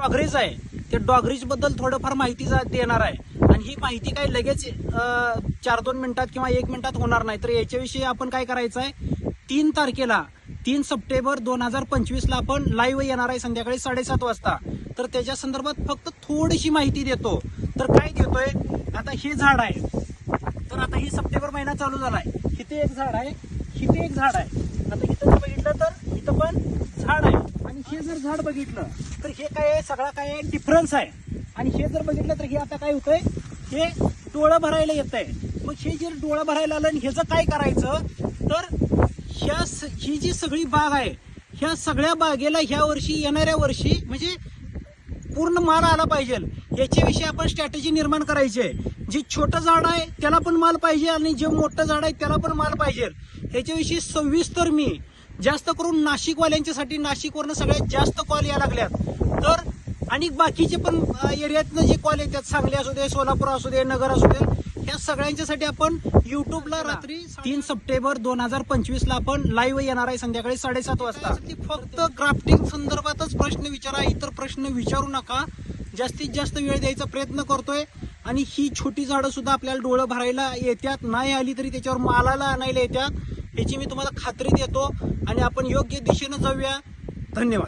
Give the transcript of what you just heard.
डॉगरीज आहे, त्या डॉगरीज बद्दल थोडंफार माहिती देणार आहे. आणि ही माहिती काही लगेच 4-2 मिनिटात किंवा 1 मिनिटात होणार नाही. तर याच्याविषयी आपण काय करायचं आहे, 3 तारखेला 3 सप्टेंबर 2025 ला आपण लाईव्ह येणार आहे संध्याकाळी 7:30 वाजता. तर त्याच्या संदर्भात फक्त थोडीशी माहिती देतो. तर काय देतोय, आता हे झाड आहे, तर आता ही सप्टेंबर महिना चालू झालाय, इथे एक झाड आहे, इथे एक झाड आहे. आता इथं जर बघितलं तर इथं पण झाड आहे, आणि हे जर झाड बघितलं तर हे काय आहे, सगळा काय आहे डिफरन्स आहे. आणि हे जर बघितलं तर हे आता काय होतंय, हे डोळं भरायला येत आहे. मग हे जे डोळं भरायला आलं आणि ह्याचं काय करायचं, तर ही जी सगळी बाग आहे, ह्या सगळ्या बागेला ह्या वर्षी येणाऱ्या वर्षी म्हणजे पूर्ण माल आला पाहिजे, याच्याविषयी आपण स्ट्रॅटेजी निर्माण करायची आहे. जे छोटं झाड आहे त्याला पण माल पाहिजे, आणि जे मोठं झाड आहे त्याला पण माल पाहिजे. ह्याच्याविषयी सविस्तर मी जास्त करून नाशिकवाल्यांच्यासाठी, नाशिकवरनं सगळ्यात जास्त कॉल यायला लागल्यात. तर आणि बाकीचे पण एरियातनं जे कॉल येतात, सांगली असू दे, सोलापूर असू दे, नगर असू दे, ह्या सगळ्यांच्यासाठी आपण युट्यूबला रात्री 3 सप्टेंबर 2025 ला आपण लाईव्ह येणार आहे संध्याकाळी 7:30 वाजता. फक्त ग्राफ्टिंग संदर्भातच प्रश्न विचारा, इतर प्रश्न विचारू नका. जास्तीत जास्त वेळ द्यायचा प्रयत्न करतोय. आणि ही छोटी झाडं सुद्धा आपल्याला डोळं भरायला येतात, नाही आली तरी त्याच्यावर मालाला आणायला येतात, याची मी तुम्हाला खात्री देतो. आणि आपण योग्य दिशेनं जाऊया. धन्यवाद.